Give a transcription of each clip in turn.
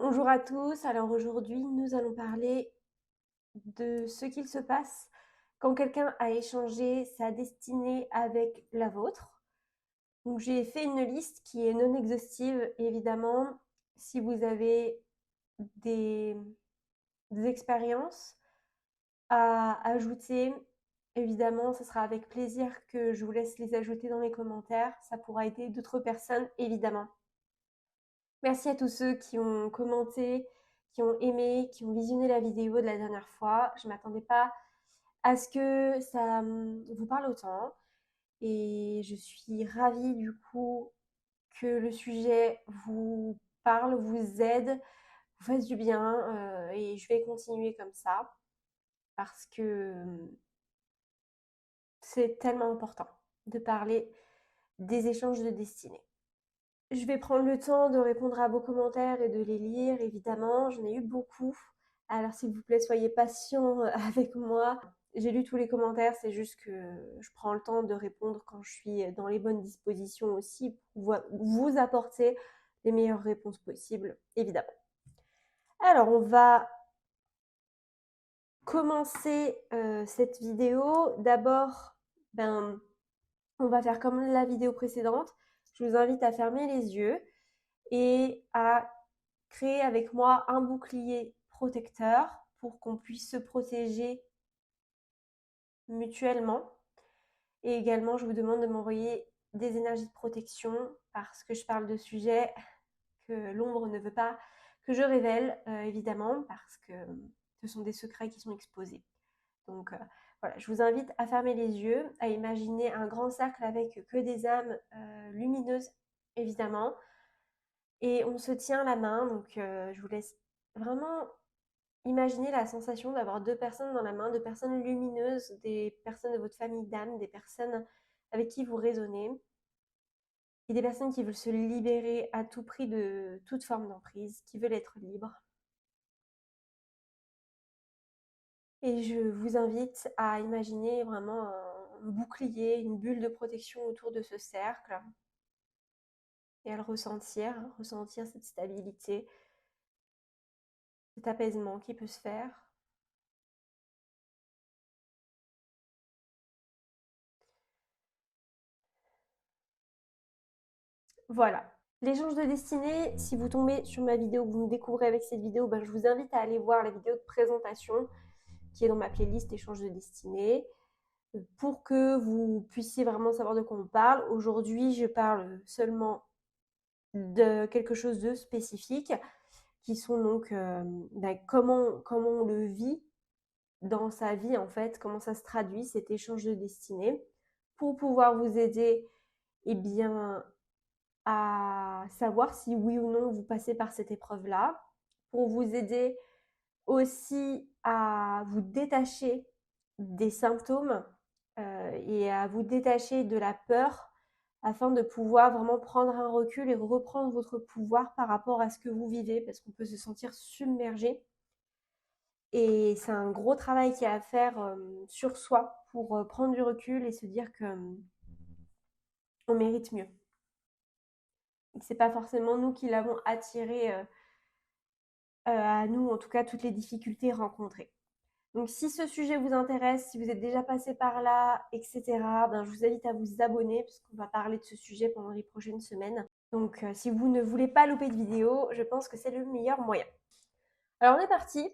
Bonjour à tous, alors aujourd'hui nous allons parler de ce qu'il se passe quand quelqu'un a échangé sa destinée avec la vôtre. Donc j'ai fait une liste qui est non exhaustive, évidemment. Si vous avez des, des expériences à ajouter, évidemment, ce sera avec plaisir que je vous laisse les ajouter dans les commentaires. Ça pourra aider d'autres personnes, évidemment. Merci à tous ceux qui ont commenté, qui ont aimé, qui ont visionné la vidéo de la dernière fois. Je ne m'attendais pas à ce que ça vous parle autant. Et je suis ravie du coup que le sujet vous parle, vous aide, vous fasse du bien. Et je vais continuer comme ça parce que c'est tellement important de parler des échanges de destinée. Je vais prendre le temps de répondre à vos commentaires et de les lire, évidemment. J'en ai eu beaucoup. Alors, s'il vous plaît, soyez patients avec moi. J'ai lu tous les commentaires, c'est juste que je prends le temps de répondre quand je suis dans les bonnes dispositions aussi pour vous apporter les meilleures réponses possibles, évidemment. Alors, on va commencer cette vidéo. D'abord, on va faire comme la vidéo précédente. Je vous invite à fermer les yeux et à créer avec moi un bouclier protecteur pour qu'on puisse se protéger mutuellement. Et également, je vous demande de m'envoyer des énergies de protection parce que je parle de sujets que l'ombre ne veut pas que je révèle, évidemment, parce que ce sont des secrets qui sont exposés. Donc voilà, je vous invite à fermer les yeux, à imaginer un grand cercle avec que des âmes lumineuses, évidemment. Et on se tient la main, donc je vous laisse vraiment imaginer la sensation d'avoir deux personnes dans la main, deux personnes lumineuses, des personnes de votre famille d'âme, des personnes avec qui vous raisonnez, et des personnes qui veulent se libérer à tout prix de toute forme d'emprise, qui veulent être libres. Et je vous invite à imaginer vraiment un bouclier, une bulle de protection autour de ce cercle, et à le ressentir, ressentir cette stabilité, cet apaisement qui peut se faire. Voilà. L'échange de destinée, si vous tombez sur ma vidéo, que vous me découvrez avec cette vidéo, je vous invite à aller voir la vidéo de présentation qui est dans ma playlist échange de destinée pour que vous puissiez vraiment savoir de quoi on parle. Aujourd'hui, je parle seulement de quelque chose de spécifique qui sont donc comment on le vit dans sa vie en fait, comment ça se traduit cet échange de destinée pour pouvoir vous aider bien à savoir si oui ou non vous passez par cette épreuve-là, pour vous aider aussi à vous détacher des symptômes et à vous détacher de la peur afin de pouvoir vraiment prendre un recul et reprendre votre pouvoir par rapport à ce que vous vivez parce qu'on peut se sentir submergé. Et c'est un gros travail qu'il y a à faire sur soi pour prendre du recul et se dire que on mérite mieux. C'est pas forcément nous qui l'avons attiré à nous, en tout cas, toutes les difficultés rencontrées. Donc, si ce sujet vous intéresse, si vous êtes déjà passé par là, etc., je vous invite à vous abonner puisqu'on va parler de ce sujet pendant les prochaines semaines. Donc, si vous ne voulez pas louper de vidéo, je pense que c'est le meilleur moyen. Alors, on est parti.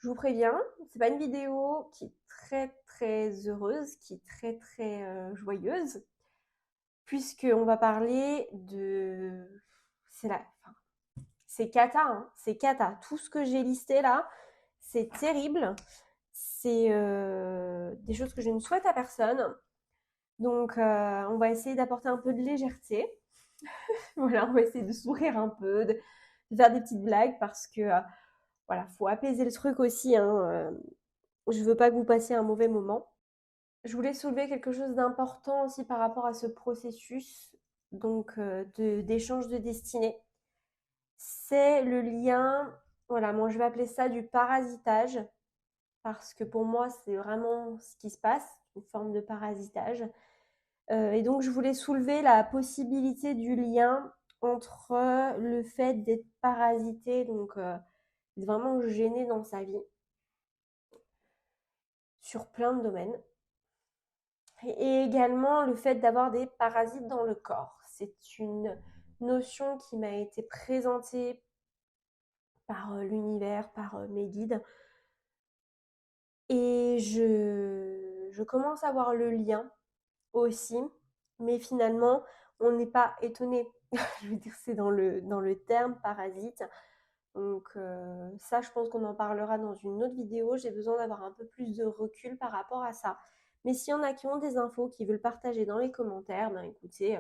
Je vous préviens, c'est pas une vidéo qui est très très heureuse, qui est très très joyeuse, puisqu'on va parler de... C'est cata, hein, c'est cata. Tout ce que j'ai listé là, c'est terrible. C'est des choses que je ne souhaite à personne. Donc, on va essayer d'apporter un peu de légèreté. Voilà, on va essayer de sourire un peu, de faire des petites blagues parce que, voilà, faut apaiser le truc aussi. Hein, je veux pas que vous passiez un mauvais moment. Je voulais soulever quelque chose d'important aussi par rapport à ce processus donc d'échange de destinée. C'est le lien, voilà, moi je vais appeler ça du parasitage parce que pour moi c'est vraiment ce qui se passe, une forme de parasitage. Et donc je voulais soulever la possibilité du lien entre le fait d'être parasité, donc d'être vraiment gêné dans sa vie, sur plein de domaines, et également le fait d'avoir des parasites dans le corps. C'est une notion qui m'a été présentée par l'univers, par mes guides. Et je commence à voir le lien aussi, mais finalement, on n'est pas étonné. Je veux dire, c'est dans le terme parasite. Donc ça, je pense qu'on en parlera dans une autre vidéo. J'ai besoin d'avoir un peu plus de recul par rapport à ça. Mais s'il y en a qui ont des infos, qui veulent partager dans les commentaires, ben écoutez,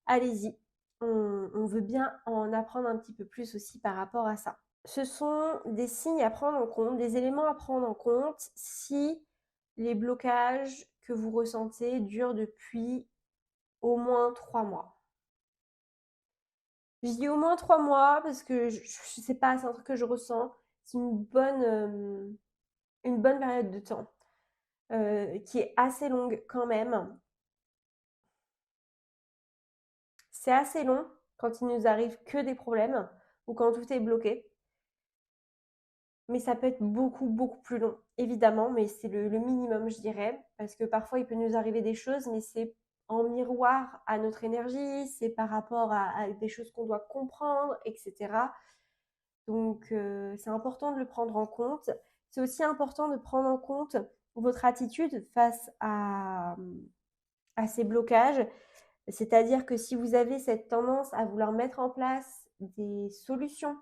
allez-y. On veut bien en apprendre un petit peu plus aussi par rapport à ça. Ce sont des signes à prendre en compte, des éléments à prendre en compte si les blocages que vous ressentez durent depuis au moins 3 mois. Je dis au moins 3 mois parce que je sais pas, c'est un truc que je ressens. C'est une bonne période de temps qui est assez longue quand même. C'est assez long quand il nous arrive que des problèmes ou quand tout est bloqué. Mais ça peut être beaucoup, beaucoup plus long, évidemment, mais c'est le minimum, je dirais, parce que parfois il peut nous arriver des choses, mais c'est en miroir à notre énergie, c'est par rapport à des choses qu'on doit comprendre, etc. Donc c'est important de le prendre en compte. C'est aussi important de prendre en compte votre attitude face à ces blocages. C'est-à-dire que si vous avez cette tendance à vouloir mettre en place des solutions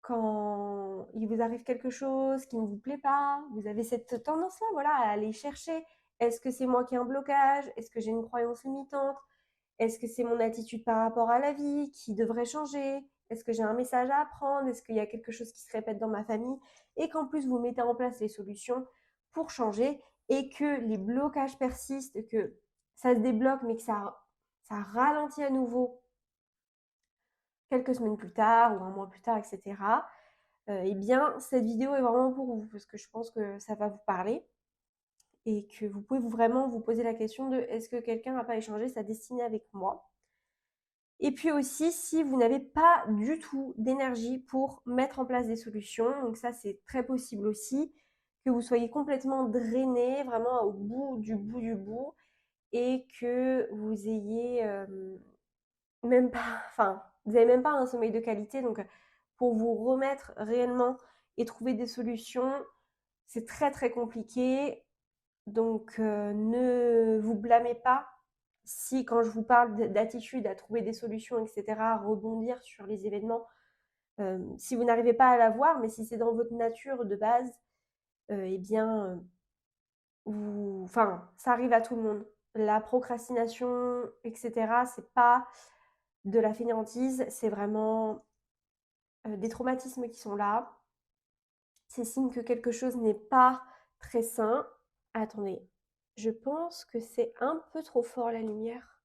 quand il vous arrive quelque chose qui ne vous plaît pas, vous avez cette tendance-là, voilà, à aller chercher. Est-ce que c'est moi qui ai un blocage? Est-ce que j'ai une croyance limitante? Est-ce que c'est mon attitude par rapport à la vie qui devrait changer? Est-ce que j'ai un message à apprendre? Est-ce qu'il y a quelque chose qui se répète dans ma famille? Et qu'en plus, vous mettez en place les solutions pour changer et que les blocages persistent, que ça se débloque, mais que ça ralentit à nouveau quelques semaines plus tard ou un mois plus tard, etc. Eh bien, cette vidéo est vraiment pour vous parce que je pense que ça va vous parler et que vous pouvez vraiment vous poser la question de est-ce que quelqu'un n'a pas échangé sa destinée avec moi? Et puis aussi, si vous n'avez pas du tout d'énergie pour mettre en place des solutions, donc ça c'est très possible aussi, que vous soyez complètement drainé, vraiment au bout du bout du bout, et que vous ayez même pas, enfin, vous n'avez même pas un sommeil de qualité, donc pour vous remettre réellement et trouver des solutions, c'est très très compliqué. Donc ne vous blâmez pas si quand je vous parle d'attitude à trouver des solutions, etc., à rebondir sur les événements, si vous n'arrivez pas à la voir, mais si c'est dans votre nature de base, eh bien, enfin, ça arrive à tout le monde. La procrastination, etc., c'est pas de la fainéantise, c'est vraiment des traumatismes qui sont là. C'est signe que quelque chose n'est pas très sain. Attendez, je pense que c'est un peu trop fort la lumière.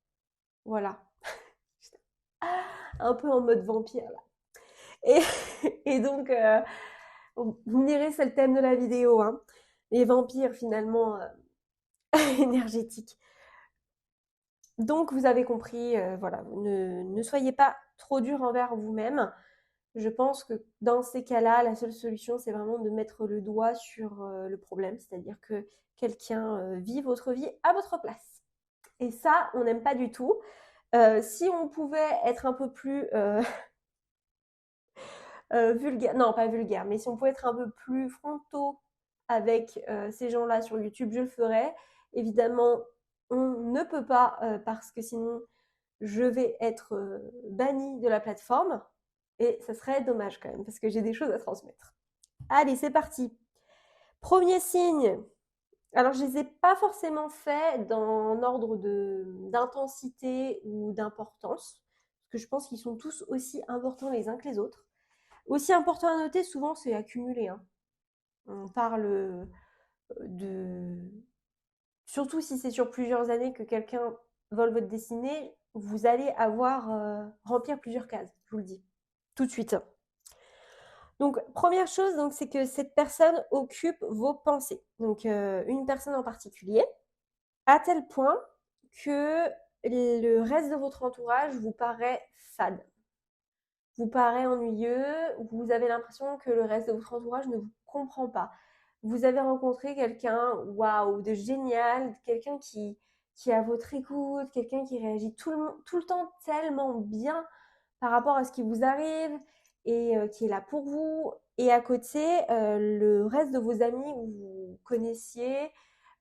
Voilà. Un peu en mode vampire là. Et, et donc, vous me direz, c'est le thème de la vidéo, hein. Les vampires finalement énergétiques. Donc vous avez compris, voilà, ne soyez pas trop dur envers vous-même. Je pense que dans ces cas-là, la seule solution, c'est vraiment de mettre le doigt sur le problème, c'est-à-dire que quelqu'un vit votre vie à votre place. Et ça, on n'aime pas du tout. Si on pouvait être un peu plus vulgaire, non pas vulgaire, mais si on pouvait être un peu plus frontaux avec ces gens-là sur YouTube, je le ferais. Évidemment, on ne peut pas parce que sinon je vais être bannie de la plateforme et ça serait dommage quand même parce que j'ai des choses à transmettre. Allez, c'est parti. Premier signe. Alors, je les ai pas forcément faits dans ordre d'intensité ou d'importance, parce que je pense qu'ils sont tous aussi importants les uns que les autres. Aussi important à noter, souvent, c'est accumulé, hein. On parle de... Surtout si c'est sur plusieurs années que quelqu'un vole votre destinée, vous allez avoir remplir plusieurs cases, je vous le dis, tout de suite. Donc, première chose, donc, c'est que cette personne occupe vos pensées. Donc, une personne en particulier, à tel point que le reste de votre entourage vous paraît fade. vous paraît ennuyeux, vous avez l'impression que le reste de votre entourage ne vous comprend pas. Vous avez rencontré quelqu'un, waouh, de génial, quelqu'un qui est à votre écoute, quelqu'un qui réagit tout le temps tellement bien par rapport à ce qui vous arrive et qui est là pour vous. Et à côté, le reste de vos amis que vous connaissiez,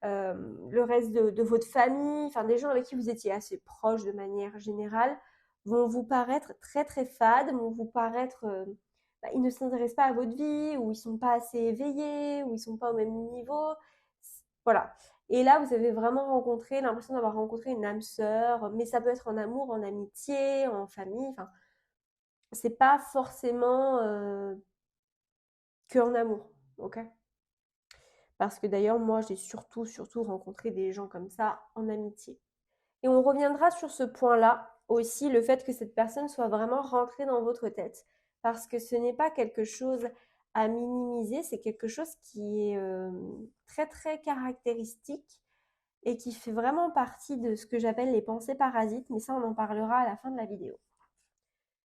le reste de votre famille, enfin des gens avec qui vous étiez assez proches de manière générale, vont vous paraître très très fades, vont vous paraître, ils ne s'intéressent pas à votre vie, ou ils sont pas assez éveillés, ou ils sont pas au même niveau. Voilà. Et là, vous avez vraiment rencontré, l'impression d'avoir rencontré une âme sœur, mais ça peut être en amour, en amitié, en famille, enfin, c'est pas forcément que en amour, ok? Parce que d'ailleurs, moi, j'ai surtout rencontré des gens comme ça en amitié. Et on reviendra sur ce point-là aussi, le fait que cette personne soit vraiment rentrée dans votre tête. Parce que ce n'est pas quelque chose à minimiser, c'est quelque chose qui est très très caractéristique et qui fait vraiment partie de ce que j'appelle les pensées parasites, mais ça on en parlera à la fin de la vidéo.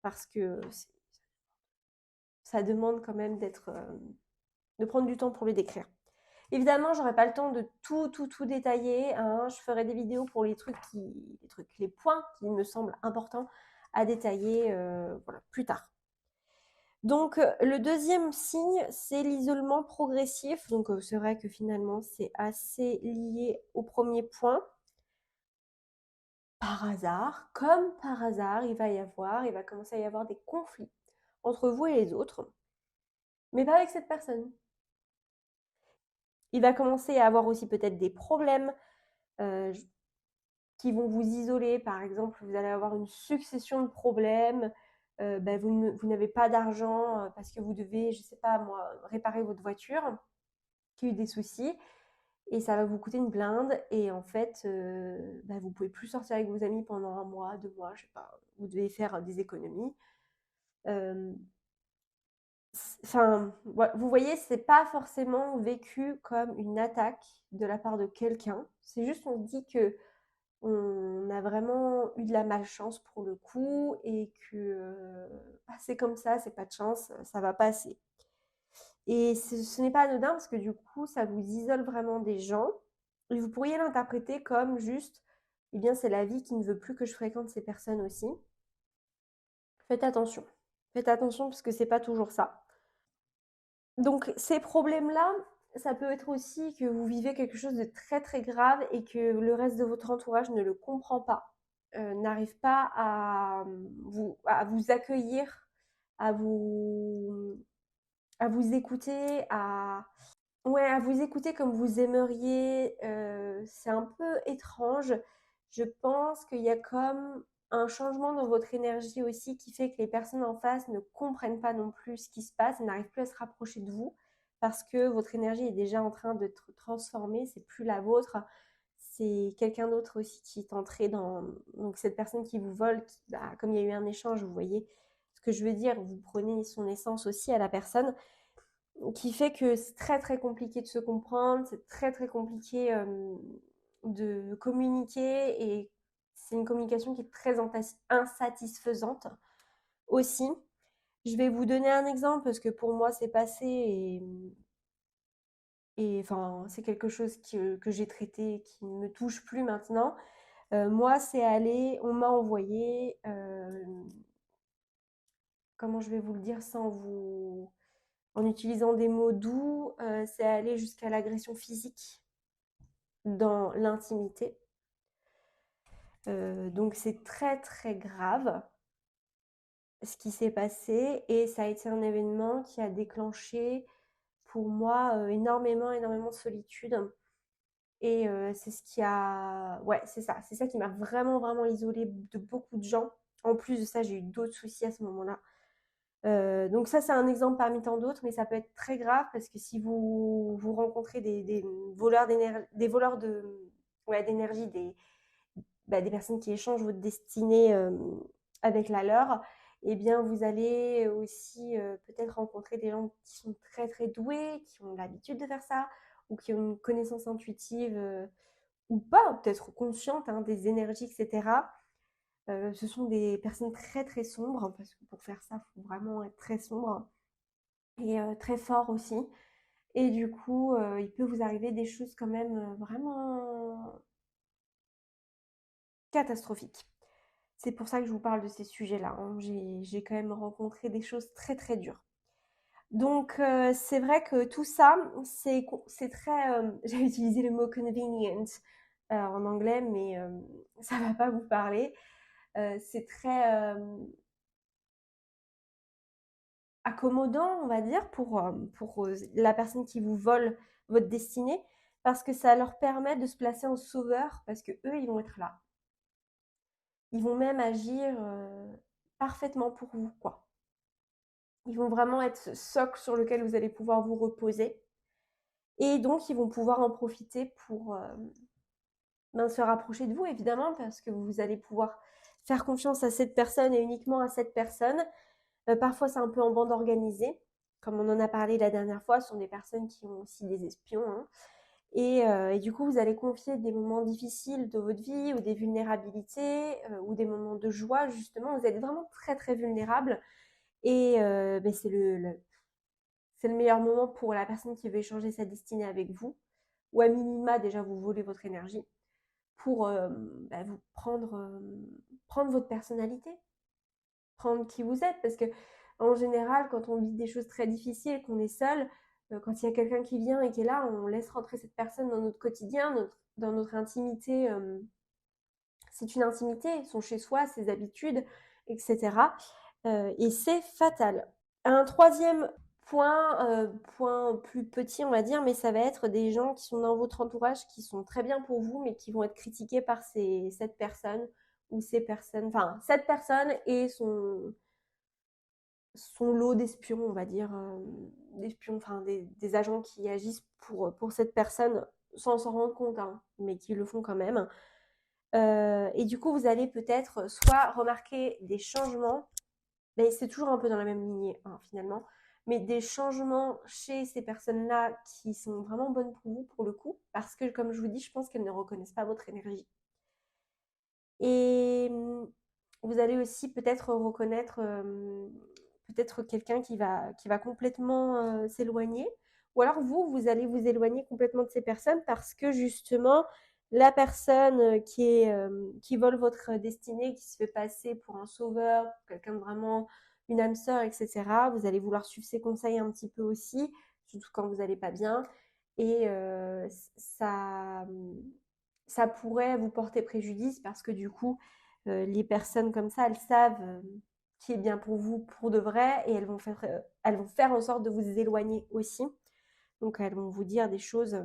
Parce que ça demande quand même de prendre du temps pour le décrire. Évidemment, j'aurai pas le temps de tout détailler, hein. Je ferai des vidéos pour les points qui me semblent importants à détailler voilà, plus tard. Donc, le deuxième signe, c'est l'isolement progressif. Donc, c'est vrai que finalement, c'est assez lié au premier point. Par hasard, comme par hasard, il va commencer à y avoir des conflits entre vous et les autres, mais pas avec cette personne. Il va commencer à avoir aussi peut-être des problèmes euh, qui vont vous isoler. Par exemple, vous allez avoir une succession de problèmes. Vous n'avez pas d'argent parce que vous devez, je sais pas moi, réparer votre voiture qui a eu des soucis et ça va vous coûter une blinde. Et en fait, vous pouvez plus sortir avec vos amis pendant 1 mois, 2 mois, je sais pas. Vous devez faire des économies. Enfin, vous voyez, c'est pas forcément vécu comme une attaque de la part de quelqu'un. C'est juste on se dit que on a vraiment eu de la malchance pour le coup et que c'est comme ça, c'est pas de chance, ça va passer. Et ce n'est pas anodin parce que du coup, ça vous isole vraiment des gens. Et vous pourriez l'interpréter comme juste, eh bien, c'est la vie qui ne veut plus que je fréquente ces personnes aussi. Faites attention. Faites attention parce que c'est pas toujours ça. Donc, ces problèmes-là, ça peut être aussi que vous vivez quelque chose de très très grave et que le reste de votre entourage ne le comprend pas, n'arrive pas à vous accueillir, à vous, à vous écouter, ouais, à vous écouter comme vous aimeriez. C'est un peu étrange. Je pense qu'il y a comme un changement dans votre énergie aussi qui fait que les personnes en face ne comprennent pas non plus ce qui se passe et n'arrivent plus à se rapprocher de vous parce que votre énergie est déjà en train de se transformer. C'est plus la vôtre. C'est quelqu'un d'autre aussi qui est entré dans. Donc, cette personne qui vous vole, comme il y a eu un échange, vous voyez ce que je veux dire, vous prenez son essence aussi à la personne qui fait que c'est très très compliqué de se comprendre, c'est très très compliqué de communiquer et c'est une communication qui est très insatisfaisante aussi. Je vais vous donner un exemple parce que pour moi c'est passé et enfin c'est quelque chose que j'ai traité qui ne me touche plus maintenant. Moi c'est allé, on m'a envoyé, comment je vais vous le dire sans vous en utilisant des mots doux, c'est aller jusqu'à l'agression physique dans l'intimité. Donc c'est très très grave ce qui s'est passé et ça a été un événement qui a déclenché pour moi énormément de solitude. Et c'est ce qui a... Ouais, c'est ça qui m'a vraiment isolée de beaucoup de gens. En plus de ça, j'ai eu d'autres soucis à ce moment-là. Donc ça, c'est un exemple parmi tant d'autres, mais ça peut être très grave parce que si vous rencontrez des voleurs d'énergie, ouais, d'énergie, des personnes qui échangent votre destinée avec la leur, eh bien vous allez aussi peut-être rencontrer des gens qui sont très très doués, qui ont l'habitude de faire ça, ou qui ont une connaissance intuitive ou pas, peut-être consciente des énergies, etc. Ce sont des personnes très très sombres, parce que pour faire ça, il faut vraiment être très sombre et très fort aussi. Et du coup, il peut vous arriver des choses quand même vraiment catastrophiques. C'est pour ça que je vous parle de ces sujets-là, hein. J'ai quand même rencontré des choses très très dures. Donc c'est vrai que tout ça, c'est très, j'avais utilisé le mot convenient en anglais, mais ça va pas vous parler. C'est très accommodant, on va dire, pour la personne qui vous vole votre destinée, parce que ça leur permet de se placer en sauveur, parce que eux, ils vont être là. Ils vont même agir parfaitement pour vous, quoi. Ils vont vraiment être ce socle sur lequel vous allez pouvoir vous reposer. Et donc, ils vont pouvoir en profiter pour se rapprocher de vous, évidemment, parce que vous allez pouvoir faire confiance à cette personne et uniquement à cette personne. Parfois, c'est un peu en bande organisée. Comme on en a parlé la dernière fois, ce sont des personnes qui ont aussi des espions, hein. Et du coup, vous allez confier des moments difficiles de votre vie ou des vulnérabilités ou des moments de joie, justement. Vous êtes vraiment très, très vulnérable. Et c'est le meilleur moment pour la personne qui veut échanger sa destinée avec vous. Ou à minima, déjà, vous volez votre énergie pour vous prendre votre personnalité, prendre qui vous êtes. Parce que en général, quand on vit des choses très difficiles, qu'on est seul, quand il y a quelqu'un qui vient et qui est là, on laisse rentrer cette personne dans notre quotidien, dans notre intimité. C'est une intimité, son chez-soi, ses habitudes, etc. Et c'est fatal. Un troisième point plus petit, on va dire, mais ça va être des gens qui sont dans votre entourage, qui sont très bien pour vous, mais qui vont être critiqués par cette personne ou ces personnes, enfin cette personne et son lot d'espions, on va dire, d'espions, enfin des agents qui agissent pour cette personne sans s'en rendre compte, hein, mais qui le font quand même. Et du coup, vous allez peut-être soit remarquer des changements, mais c'est toujours un peu dans la même lignée, hein, finalement, mais des changements chez ces personnes-là qui sont vraiment bonnes pour vous, pour le coup, parce que, comme je vous dis, je pense qu'elles ne reconnaissent pas votre énergie. Et vous allez aussi peut-être reconnaître peut-être quelqu'un qui va complètement s'éloigner. Ou alors vous allez vous éloigner complètement de ces personnes parce que justement, la personne qui vole votre destinée, qui se fait passer pour un sauveur, quelqu'un de vraiment une âme sœur, etc., vous allez vouloir suivre ses conseils un petit peu aussi, surtout quand vous n'allez pas bien. Et ça pourrait vous porter préjudice parce que du coup, les personnes comme ça, elles savent qui est bien pour vous pour de vrai et elles vont faire en sorte de vous éloigner aussi. Donc elles vont vous dire des choses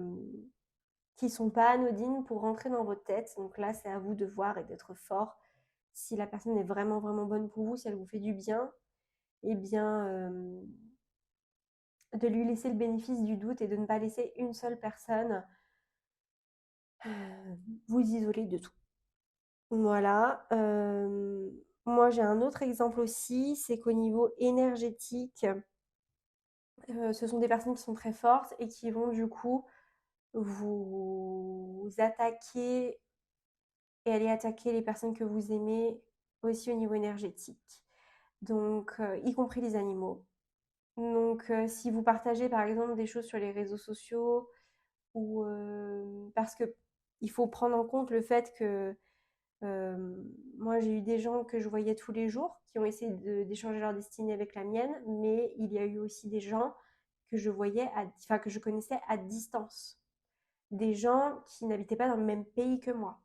qui sont pas anodines pour rentrer dans votre tête. Donc là, c'est à vous de voir et d'être fort. Si la personne est vraiment vraiment bonne pour vous, si elle vous fait du bien, eh bien de lui laisser le bénéfice du doute et de ne pas laisser une seule personne vous isoler de tout. Voilà. Moi, j'ai un autre exemple aussi, c'est qu'au niveau énergétique, ce sont des personnes qui sont très fortes et qui vont du coup vous attaquer et aller attaquer les personnes que vous aimez aussi au niveau énergétique. Donc, y compris les animaux. Donc, si vous partagez par exemple des choses sur les réseaux sociaux ou parce que il faut prendre en compte le fait que moi, j'ai eu des gens que je voyais tous les jours qui ont essayé d'échanger leur destinée avec la mienne, mais il y a eu aussi des gens que je voyais, enfin que je connaissais à distance, des gens qui n'habitaient pas dans le même pays que moi,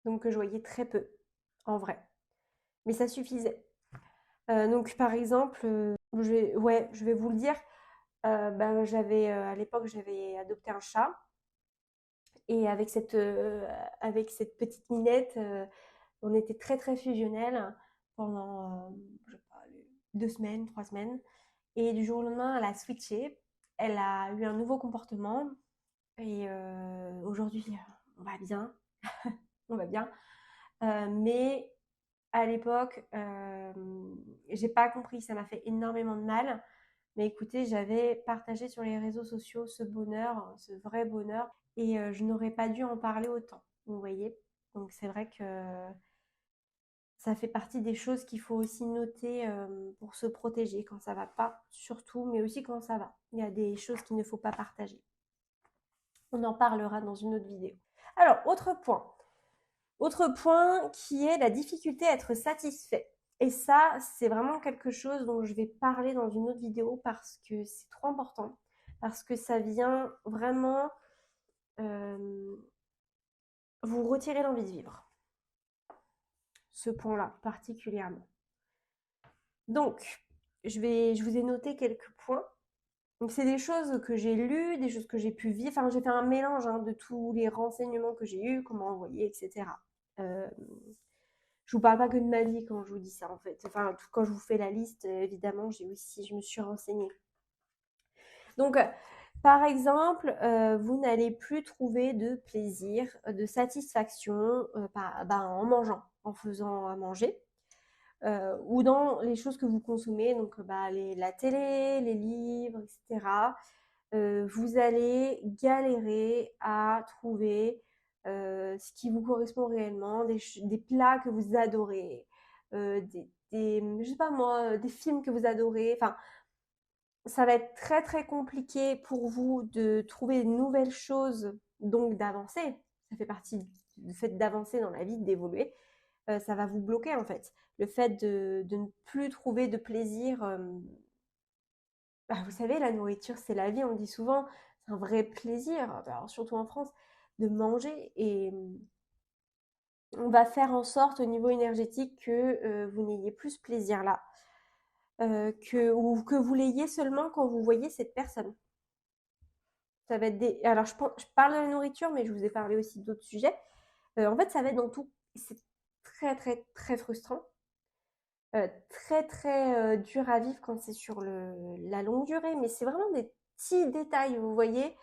donc que je voyais très peu, en vrai. Mais ça suffisait. Donc, par exemple, je vais vous le dire. À l'époque, j'avais adopté un chat. Et avec cette petite minette, on était très très fusionnels pendant je sais pas, 2 semaines, 3 semaines. Et du jour au lendemain, elle a switché. Elle a eu un nouveau comportement. Et aujourd'hui, on va bien. On va bien. Mais à l'époque, j'ai pas compris. Ça m'a fait énormément de mal. Mais écoutez, j'avais partagé sur les réseaux sociaux ce bonheur, ce vrai bonheur. Et je n'aurais pas dû en parler autant. Vous voyez? Donc c'est vrai que Ça fait partie des choses qu'il faut aussi noter pour se protéger quand ça va pas, surtout, mais aussi quand ça va. Il y a des choses qu'il ne faut pas partager. On en parlera dans une autre vidéo. Alors, autre point qui est la difficulté à être satisfait. Et ça, c'est vraiment quelque chose dont je vais parler dans une autre vidéo parce que c'est trop important, parce que ça vient vraiment vous retirer l'envie de vivre. Ce point-là, particulièrement. Donc, je vous ai noté quelques points. Donc, c'est des choses que j'ai lues, des choses que j'ai pu vivre. Enfin, j'ai fait un mélange de tous les renseignements que j'ai eus, comment envoyer, etc. Je vous parle pas que de ma vie quand je vous dis ça, en fait. Enfin, quand je vous fais la liste, évidemment, je me suis renseignée. Donc, par exemple, vous n'allez plus trouver de plaisir, de satisfaction en mangeant, en faisant à manger. Ou dans les choses que vous consommez, donc la télé, les livres, etc. Vous allez galérer à trouver ce qui vous correspond réellement, des plats que vous adorez, je sais pas moi, des films que vous adorez. Enfin, ça va être très très compliqué pour vous de trouver de nouvelles choses, donc d'avancer. Ça fait partie du fait d'avancer dans la vie, d'évoluer. Ça va vous bloquer en fait. Le fait de ne plus trouver de plaisir. Vous savez, la nourriture, c'est la vie, on le dit souvent, c'est un vrai plaisir, alors surtout en France, de manger. Et on va faire en sorte au niveau énergétique que vous n'ayez plus ce plaisir-là. Ou que vous l'ayez seulement quand vous voyez cette personne. Ça va être Alors, je parle de la nourriture, mais je vous ai parlé aussi d'autres sujets. En fait, ça va être dans tout. C'est très, très, très frustrant. Très, très dur à vivre quand c'est sur la longue durée. Mais c'est vraiment des petits détails, vous voyez.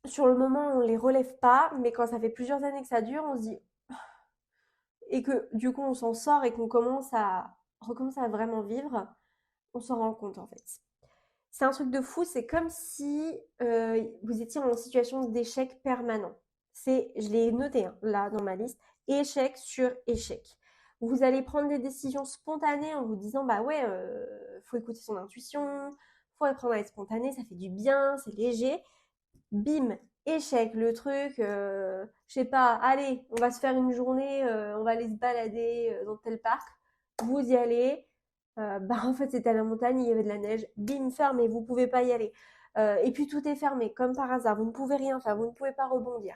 Sur le moment, on les relève pas, mais quand ça fait plusieurs années que ça dure, on se dit et que du coup on s'en sort et qu'on recommence à vraiment vivre, on s'en rend compte en fait. C'est un truc de fou, c'est comme si vous étiez en situation d'échec permanent. Je l'ai noté là dans ma liste, échec sur échec. Vous allez prendre des décisions spontanées en vous disant bah ouais, faut écouter son intuition, faut apprendre à être spontané, ça fait du bien, c'est léger. Bim, échec, le truc, je sais pas, allez, on va se faire une journée, on va aller se balader dans tel parc, vous y allez, en fait c'était à la montagne, il y avait de la neige, bim, fermé, vous pouvez pas y aller. Et puis tout est fermé, comme par hasard, vous ne pouvez rien faire, vous ne pouvez pas rebondir.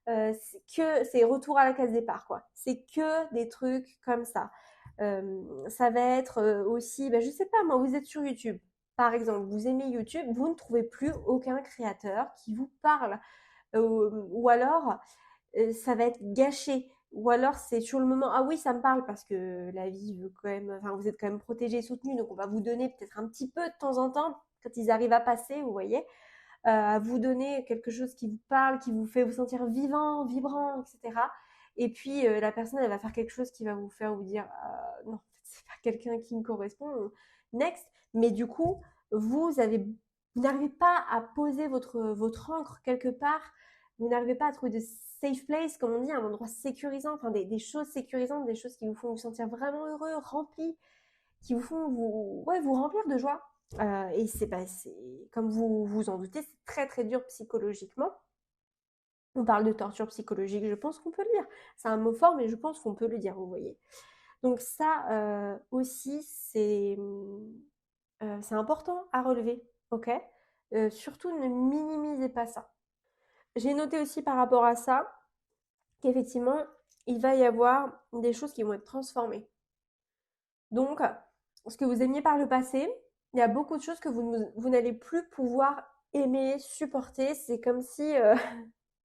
C'est retour à la case départ, quoi. C'est que des trucs comme ça. Ça va être aussi, je sais pas, moi, vous êtes sur YouTube. Par exemple, vous aimez YouTube, vous ne trouvez plus aucun créateur qui vous parle. Ou alors, ça va être gâché. Ou alors, c'est sur le moment, ah oui, ça me parle parce que la vie veut quand même, enfin, vous êtes quand même protégé et soutenu, donc on va vous donner peut-être un petit peu de temps en temps, quand ils arrivent à passer, vous voyez, à vous donner quelque chose qui vous parle, qui vous fait vous sentir vivant, vibrant, etc. Et puis, la personne, elle va faire quelque chose qui va vous faire vous dire, non, c'est pas quelqu'un qui me correspond, next. Mais du coup, vous n'arrivez pas à poser votre encre quelque part, vous n'arrivez pas à trouver de safe place, comme on dit, un endroit sécurisant, enfin des choses sécurisantes, des choses qui vous font vous sentir vraiment heureux, rempli, qui vous font vous remplir de joie. Et comme vous vous en doutez, c'est très très dur psychologiquement. On parle de torture psychologique, je pense qu'on peut le dire. C'est un mot fort, mais je pense qu'on peut le dire, vous voyez. Donc ça aussi, c'est important à relever, ok. Surtout, ne minimisez pas ça. J'ai noté aussi par rapport à ça qu'effectivement, il va y avoir des choses qui vont être transformées. Donc, ce que vous aimiez par le passé, il y a beaucoup de choses que vous n'allez plus pouvoir aimer, supporter. C'est comme si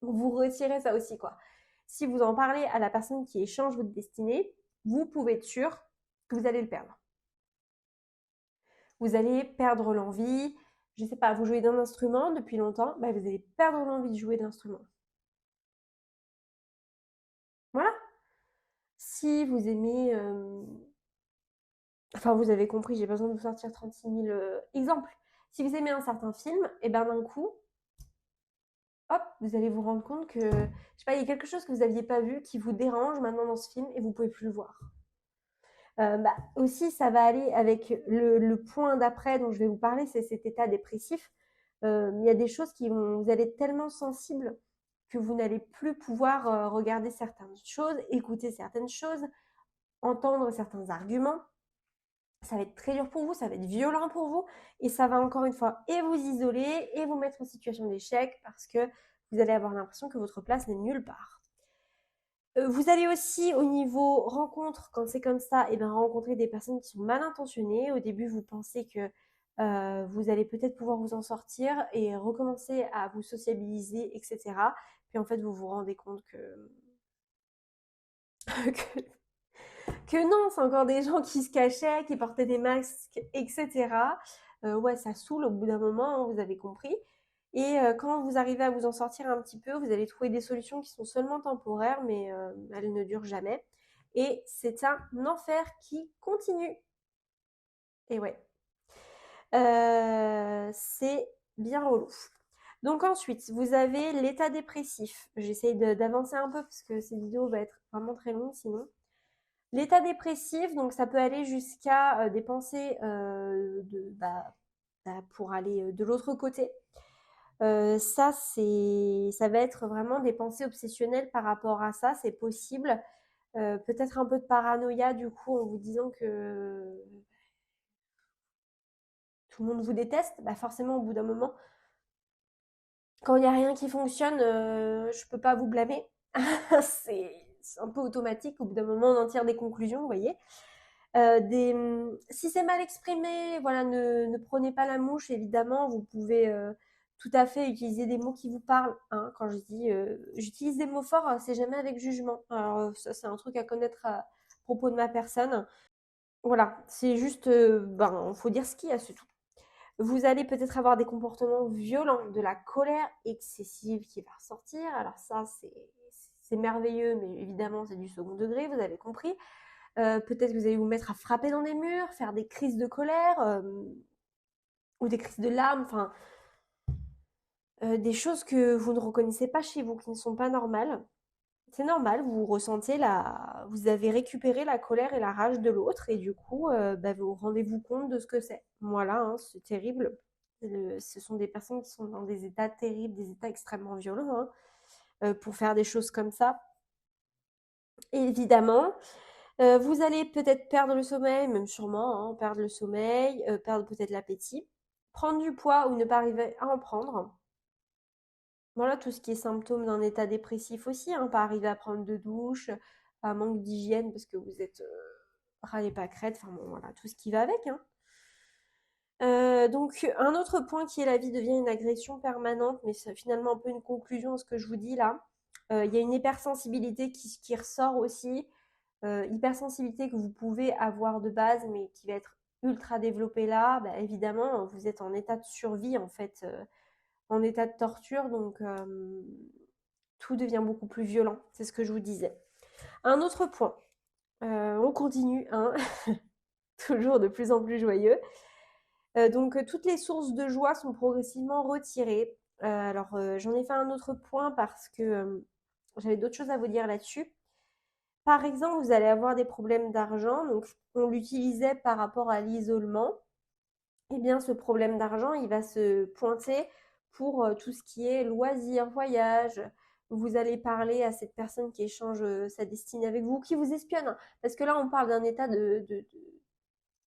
vous retirez ça aussi, quoi. Si vous en parlez à la personne qui échange votre destinée, vous pouvez être sûr que vous allez le perdre. Vous allez perdre l'envie. Je ne sais pas, vous jouez d'un instrument depuis longtemps, vous allez perdre l'envie de jouer d'instrument. Voilà. Si vous aimez... Enfin, vous avez compris, j'ai besoin de vous sortir 36 000 exemples. Si vous aimez un certain film, et d'un coup, hop, vous allez vous rendre compte que, je sais pas, il y a quelque chose que vous n'aviez pas vu qui vous dérange maintenant dans ce film et vous pouvez plus le voir. Aussi, ça va aller avec le point d'après dont je vais vous parler, c'est cet état dépressif. Il y a des choses vous allez être tellement sensible que vous n'allez plus pouvoir regarder certaines choses, écouter certaines choses, entendre certains arguments. Ça va être très dur pour vous, ça va être violent pour vous, et ça va encore une fois et vous isoler et vous mettre en situation d'échec parce que vous allez avoir l'impression que votre place n'est nulle part. Vous allez aussi au niveau rencontre, quand c'est comme ça, et ben, rencontrer des personnes qui sont mal intentionnées. Au début, vous pensez que vous allez peut-être pouvoir vous en sortir et recommencer à vous sociabiliser, etc. Puis en fait, vous vous rendez compte que, que non, c'est encore des gens qui se cachaient, qui portaient des masques, etc. Ouais, ça saoule au bout d'un moment, hein, vous avez compris. Et quand vous arrivez à vous en sortir un petit peu, vous allez trouver des solutions qui sont seulement temporaires, mais elles ne durent jamais. Et c'est un enfer qui continue. Et ouais, c'est bien relou. Donc ensuite, vous avez l'état dépressif. J'essaye d'avancer un peu parce que cette vidéo va être vraiment très longue sinon. L'état dépressif, donc ça peut aller jusqu'à des pensées pour aller de l'autre côté. Ça va être vraiment des pensées obsessionnelles par rapport à ça, c'est possible. Peut-être un peu de paranoïa du coup en vous disant que tout le monde vous déteste. Bah forcément au bout d'un moment, quand il n'y a rien qui fonctionne, je peux pas vous blâmer. c'est un peu automatique, au bout d'un moment on en tire des conclusions, vous voyez. Si c'est mal exprimé, voilà, ne prenez pas la mouche, évidemment, vous pouvez tout à fait utiliser des mots qui vous parlent. Hein. Quand je dis j'utilise des mots forts, c'est jamais avec jugement. Alors ça c'est un truc à connaître à propos de ma personne. Voilà, c'est juste, faut dire ce qu'il y a, c'est tout. Vous allez peut-être avoir des comportements violents, de la colère excessive qui va ressortir. Alors ça, c'est merveilleux, mais évidemment, c'est du second degré, vous avez compris. Peut-être que vous allez vous mettre à frapper dans des murs, faire des crises de colère ou des crises de larmes, enfin des choses que vous ne reconnaissez pas chez vous, qui ne sont pas normales. C'est normal, vous avez récupéré la colère et la rage de l'autre et du coup, vous rendez-vous compte de ce que c'est. Voilà, hein, c'est terrible. Ce sont des personnes qui sont dans des états terribles, des états extrêmement violents, hein, pour faire des choses comme ça. Évidemment, vous allez peut-être perdre le sommeil, même sûrement, hein, perdre le sommeil, perdre peut-être l'appétit, prendre du poids ou ne pas arriver à en prendre. Voilà, tout ce qui est symptômes d'un état dépressif aussi, hein, pas arriver à prendre de douche, un manque d'hygiène parce que vous êtes râlez pas crête, enfin bon, voilà, tout ce qui va avec. Hein. Donc un autre point qui est la vie devient une agression permanente, mais c'est finalement un peu une conclusion à ce que je vous dis là. Il y a une hypersensibilité qui ressort aussi, hypersensibilité que vous pouvez avoir de base, mais qui va être ultra développée là. Bah, évidemment, vous êtes en état de survie en fait, en état de torture, donc tout devient beaucoup plus violent. C'est ce que je vous disais. Un autre point, on continue, hein, toujours de plus en plus joyeux. Donc toutes les sources de joie sont progressivement retirées. J'en ai fait un autre point parce que j'avais d'autres choses à vous dire là-dessus. Par exemple, vous allez avoir des problèmes d'argent, donc on l'utilisait par rapport à l'isolement. Eh bien, ce problème d'argent, il va se pointer pour tout ce qui est loisirs, voyages. Vous allez parler à cette personne qui échange sa destinée avec vous, qui vous espionne. Parce que là, on parle d'un état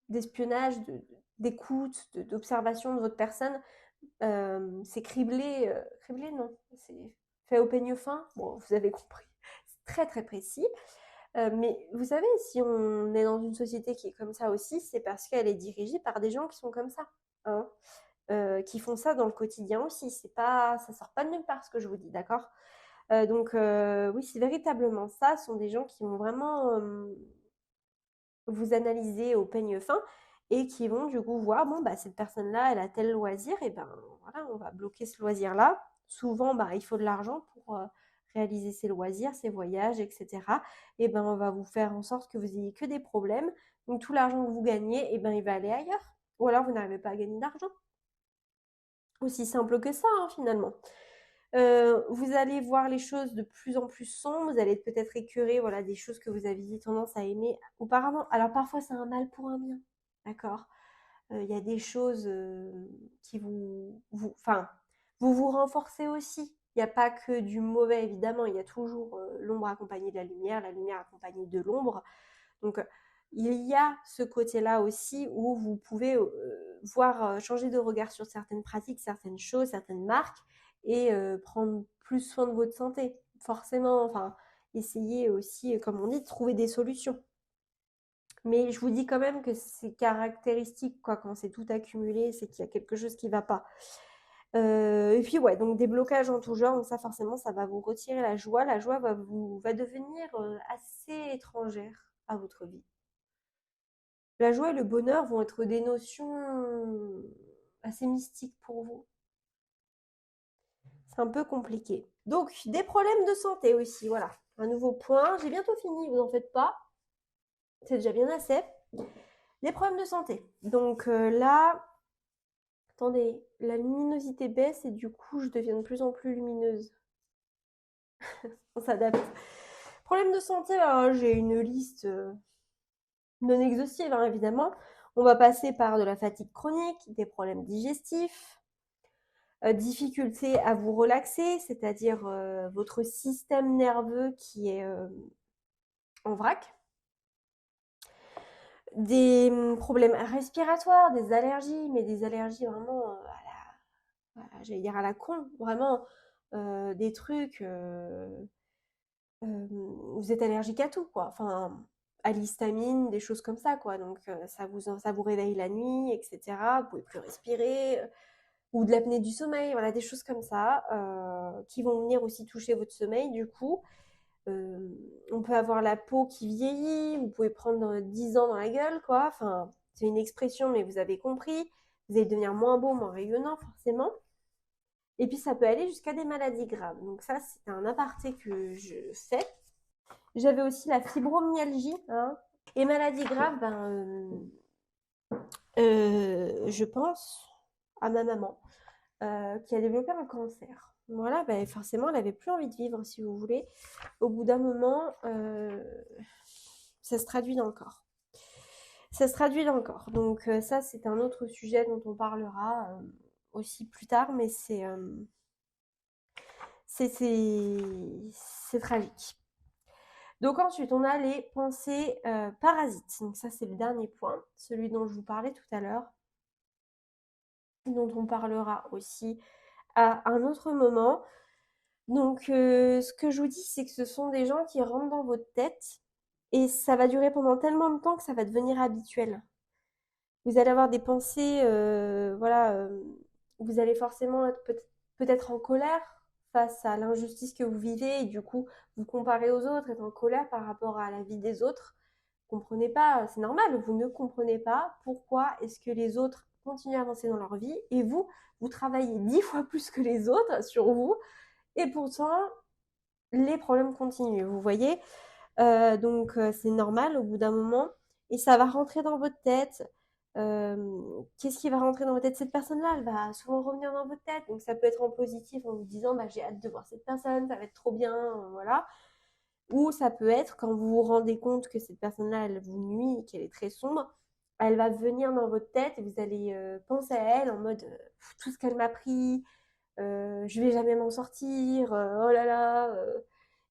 d'espionnage, d'écoute, d'observation de votre personne. C'est criblé, criblé non, c'est fait au peigne fin. Bon, vous avez compris. C'est très très précis. Mais vous savez, si on est dans une société qui est comme ça aussi, c'est parce qu'elle est dirigée par des gens qui sont comme ça, hein, qui font ça dans le quotidien aussi. C'est pas, ça sort pas de nulle part ce que je vous dis, d'accord. Oui, c'est véritablement ça. Ce sont des gens qui vont vraiment vous analyser au peigne fin et qui vont du coup voir, bon, bah, cette personne-là, elle a tel loisir, et ben voilà, on va bloquer ce loisir-là. Souvent, bah, il faut de l'argent pour réaliser ses loisirs, ses voyages, etc. Et ben on va vous faire en sorte que vous ayez que des problèmes. Donc tout l'argent que vous gagnez, et ben il va aller ailleurs. Ou alors vous n'arrivez pas à gagner d'argent. Aussi simple que ça, hein, finalement. Vous allez voir les choses de plus en plus sombres, vous allez peut-être écœurer voilà, des choses que vous aviez tendance à aimer auparavant. Alors parfois c'est un mal pour un bien, d'accord? Il y a des choses qui enfin, vous renforcez aussi. Il n'y a pas que du mauvais, évidemment. Il y a toujours l'ombre accompagnée de la lumière accompagnée de l'ombre. Donc, il y a ce côté-là aussi où vous pouvez voir changer de regard sur certaines pratiques, certaines choses, certaines marques et prendre plus soin de votre santé. Forcément, enfin, essayez aussi, comme on dit, de trouver des solutions. Mais je vous dis quand même que c'est caractéristique, quoi, quand c'est tout accumulé, c'est qu'il y a quelque chose qui ne va pas. Et puis ouais, donc des blocages en tout genre, donc ça forcément, ça va vous retirer la joie. La joie va devenir assez étrangère à votre vie. La joie et le bonheur vont être des notions assez mystiques pour vous. C'est un peu compliqué. Donc, des problèmes de santé aussi, voilà. Un nouveau point. J'ai bientôt fini, vous n'en faites pas. C'est déjà bien assez. Des problèmes de santé. Donc là, attendez, la luminosité baisse et du coup, je deviens de plus en plus lumineuse. On s'adapte. Problème de santé, j'ai une liste non exhaustive, hein, évidemment. On va passer par de la fatigue chronique, des problèmes digestifs, difficulté à vous relaxer, c'est-à-dire votre système nerveux qui est en vrac, des problèmes respiratoires, des allergies, mais des allergies vraiment j'allais dire à la con, vraiment des trucs, vous êtes allergique à tout, quoi. Enfin, à l'histamine, des choses comme ça, quoi. Donc ça vous réveille la nuit, etc. Vous pouvez plus respirer, ou de l'apnée du sommeil, voilà, des choses comme ça, qui vont venir aussi toucher votre sommeil, du coup. On peut avoir la peau qui vieillit, vous pouvez prendre 10 ans dans la gueule, quoi. Enfin, c'est une expression, mais vous avez compris. Vous allez devenir moins beau, moins rayonnant, forcément. Et puis, ça peut aller jusqu'à des maladies graves. Donc ça, c'est un aparté que je fais. J'avais aussi la fibromyalgie, hein. Et maladies graves, je pense à ma maman qui a développé un cancer. Voilà, ben forcément, elle avait plus envie de vivre, si vous voulez. Au bout d'un moment, ça se traduit dans le corps. Ça se traduit dans le corps. Donc ça, c'est un autre sujet dont on parlera aussi plus tard, mais c'est tragique. Donc ensuite, on a les pensées parasites. Donc ça, c'est le dernier point, celui dont je vous parlais tout à l'heure, dont on parlera aussi à un autre moment. Donc ce que je vous dis, c'est que ce sont des gens qui rentrent dans votre tête et ça va durer pendant tellement de temps que ça va devenir habituel. Vous allez avoir des pensées, voilà, vous allez forcément être peut-être en colère face à l'injustice que vous vivez et du coup vous comparez aux autres, être en colère par rapport à la vie des autres. Vous comprenez pas, c'est normal, vous ne comprenez pas pourquoi est-ce que les autres continuent à avancer dans leur vie et vous travaillez 10 fois plus que les autres sur vous et pourtant les problèmes continuent, vous voyez. Donc c'est normal au bout d'un moment et ça va rentrer dans votre tête. Qu'est-ce qui va rentrer dans votre tête? Cette personne-là, elle va souvent revenir dans votre tête. Donc ça peut être en positif en vous disant bah, j'ai hâte de voir cette personne, ça va être trop bien, voilà. Ou ça peut être quand vous vous rendez compte que cette personne-là, elle vous nuit, qu'elle est très sombre, elle va venir dans votre tête et vous allez penser à elle en mode tout ce qu'elle m'a pris, je vais jamais m'en sortir, oh là là.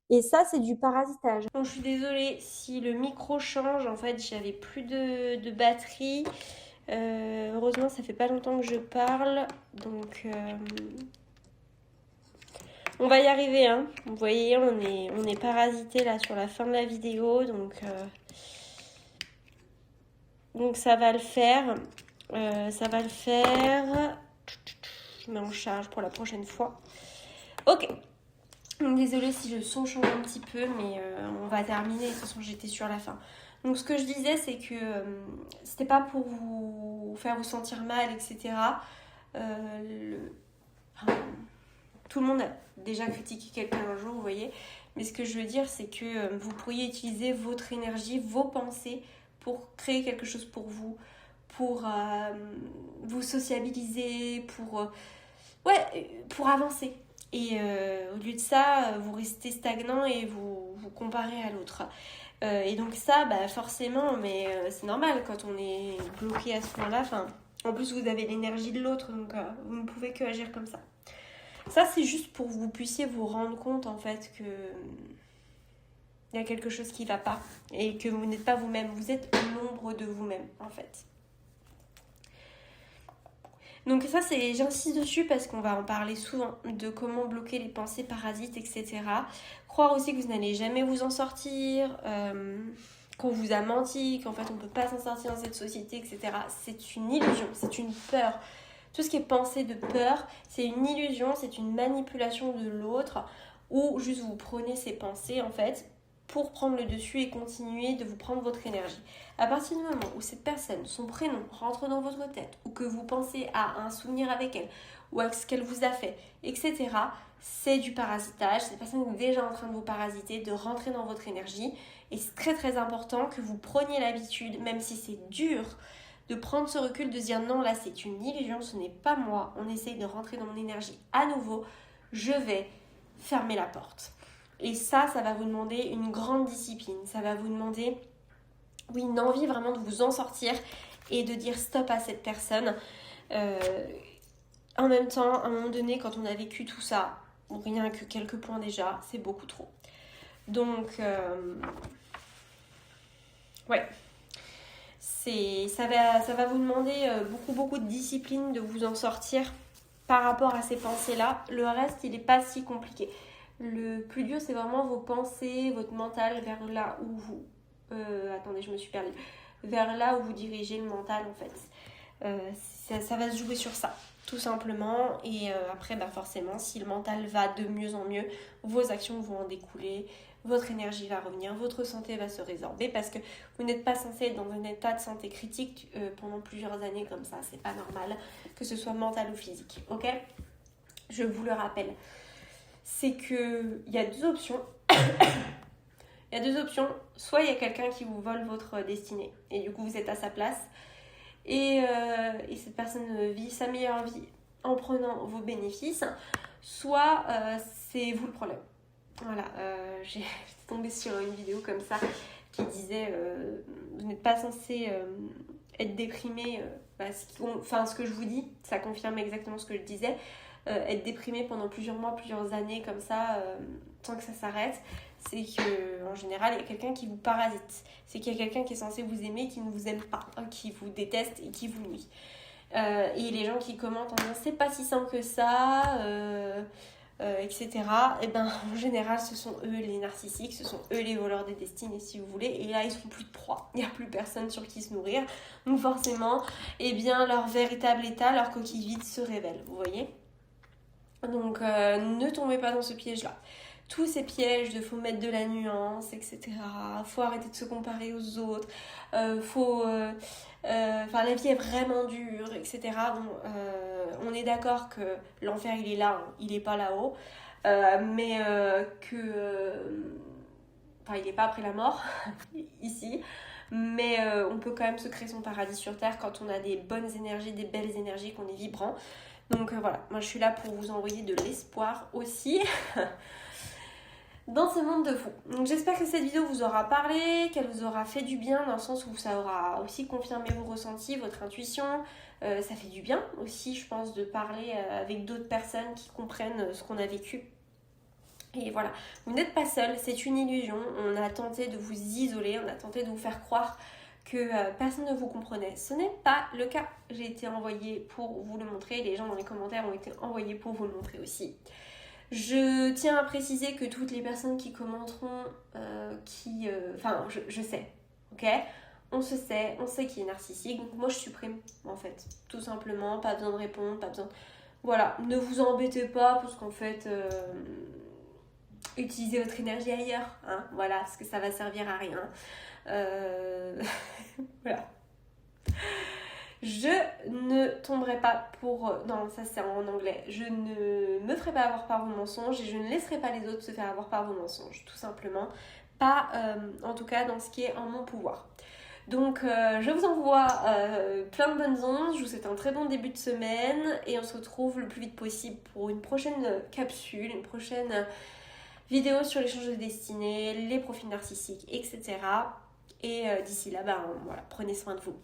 Et ça, c'est du parasitage. Donc, je suis désolée si le micro change. En fait, j'avais plus de batterie. Heureusement, ça fait pas longtemps que je parle. Donc, on va y arriver. Hein. Vous voyez, on est parasité là sur la fin de la vidéo. Donc ça va le faire. Ça va le faire. Je mets en charge pour la prochaine fois. Ok. Désolée si le son change un petit peu, mais on va terminer. De toute façon, j'étais sur la fin. Donc, ce que je disais, c'est que c'était pas pour vous faire vous sentir mal, etc. Tout le monde a déjà critiqué quelqu'un un jour, vous voyez. Mais ce que je veux dire, c'est que vous pourriez utiliser votre énergie, vos pensées pour créer quelque chose pour vous, pour vous sociabiliser, pour avancer. Et au lieu de ça, vous restez stagnant et vous comparez à l'autre. Et donc ça, forcément, mais c'est normal quand on est bloqué à ce point-là. Enfin, en plus, vous avez l'énergie de l'autre, donc vous ne pouvez que agir comme ça. Ça, c'est juste pour que vous puissiez vous rendre compte, en fait, que il y a quelque chose qui ne va pas et que vous n'êtes pas vous-même. Vous êtes l'ombre de vous-même, en fait. Donc ça, j'insiste dessus parce qu'on va en parler souvent, de comment bloquer les pensées parasites, etc. Croire aussi que vous n'allez jamais vous en sortir, qu'on vous a menti, qu'en fait on ne peut pas s'en sortir dans cette société, etc. C'est une illusion, c'est une peur. Tout ce qui est pensée de peur, c'est une illusion, c'est une manipulation de l'autre, ou juste vous prenez ces pensées en fait pour prendre le dessus et continuer de vous prendre votre énergie. À partir du moment où cette personne, son prénom rentre dans votre tête, ou que vous pensez à un souvenir avec elle, ou à ce qu'elle vous a fait, etc., c'est du parasitage. Cette personne est déjà en train de vous parasiter, de rentrer dans votre énergie. Et c'est très très important que vous preniez l'habitude, même si c'est dur, de prendre ce recul, de se dire non, là c'est une illusion, ce n'est pas moi. On essaye de rentrer dans mon énergie à nouveau. Je vais fermer la porte. Et ça va vous demander une grande discipline. Ça va vous demander, oui, une envie vraiment de vous en sortir et de dire stop à cette personne. En même temps, à un moment donné, quand on a vécu tout ça, rien que quelques points déjà, c'est beaucoup trop. Donc, ouais, ça va vous demander beaucoup de discipline de vous en sortir par rapport à ces pensées-là. Le reste, il n'est pas si compliqué. Le plus dur, c'est vraiment vos pensées, votre mental vers là où vous... attendez, je me suis perdue. Vers là où vous dirigez le mental, en fait. Ça va se jouer sur ça, tout simplement. Et après, forcément, si le mental va de mieux en mieux, vos actions vont en découler, votre énergie va revenir, votre santé va se résorber parce que vous n'êtes pas censé être dans un état de santé critique pendant plusieurs années comme ça. C'est pas normal, que ce soit mental ou physique, ok ? Je vous le rappelle. C'est qu'il y a deux options. Il y a deux options. Soit il y a quelqu'un qui vous vole votre destinée et du coup vous êtes à sa place et cette personne vit sa meilleure vie en prenant vos bénéfices. Soit c'est vous le problème. Voilà, j'ai tombé sur une vidéo comme ça qui disait vous n'êtes pas censé être déprimé. Ce que je vous dis, ça confirme exactement ce que je disais. Être déprimé pendant plusieurs mois, plusieurs années comme ça, sans que ça s'arrête, c'est qu'en général, il y a quelqu'un qui vous parasite. C'est qu'il y a quelqu'un qui est censé vous aimer, qui ne vous aime pas, qui vous déteste et qui vous nuit. Et les gens qui commentent en disant c'est pas si simple que ça, etc. Et en général, ce sont eux les narcissiques, ce sont eux les voleurs des destinées, si vous voulez. Et là, ils sont plus de proie. Il n'y a plus personne sur qui se nourrir. Donc forcément, leur véritable état, leur coquille vide se révèle. Vous voyez ? Donc ne tombez pas dans ce piège-là. Tous ces pièges de faut mettre de la nuance, etc. Faut arrêter de se comparer aux autres. La vie est vraiment dure, etc. Bon, on est d'accord que l'enfer il est là, hein, il est pas là-haut, mais il est pas après la mort ici. Mais on peut quand même se créer son paradis sur terre quand on a des bonnes énergies, des belles énergies, qu'on est vibrant. Donc voilà, moi je suis là pour vous envoyer de l'espoir aussi dans ce monde de fou. Donc j'espère que cette vidéo vous aura parlé, qu'elle vous aura fait du bien dans le sens où ça aura aussi confirmé vos ressentis, votre intuition. Ça fait du bien aussi, je pense, de parler avec d'autres personnes qui comprennent ce qu'on a vécu. Et voilà, vous n'êtes pas seul, c'est une illusion. On a tenté de vous isoler, on a tenté de vous faire croire que personne ne vous comprenait. Ce n'est pas le cas. J'ai été envoyée pour vous le montrer. Les gens dans les commentaires ont été envoyés pour vous le montrer aussi. Je tiens à préciser que toutes les personnes qui commenteront, je sais, ok ? On sait qui est narcissique. Donc moi je supprime en fait. Tout simplement, pas besoin de répondre, pas besoin... Voilà, ne vous embêtez pas parce qu'en fait... utilisez votre énergie ailleurs, hein, voilà, parce que ça va servir à rien. Voilà. Je ne tomberai pas pour... Non, ça c'est en anglais. Je ne me ferai pas avoir par vos mensonges et je ne laisserai pas les autres se faire avoir par vos mensonges, tout simplement. Pas, en tout cas, dans ce qui est en mon pouvoir. Donc je vous envoie plein de bonnes ondes, je vous souhaite un très bon début de semaine et on se retrouve le plus vite possible pour une prochaine capsule, une prochaine vidéo sur l'échange de destinée, les profils narcissiques, etc. Et d'ici là, voilà, prenez soin de vous.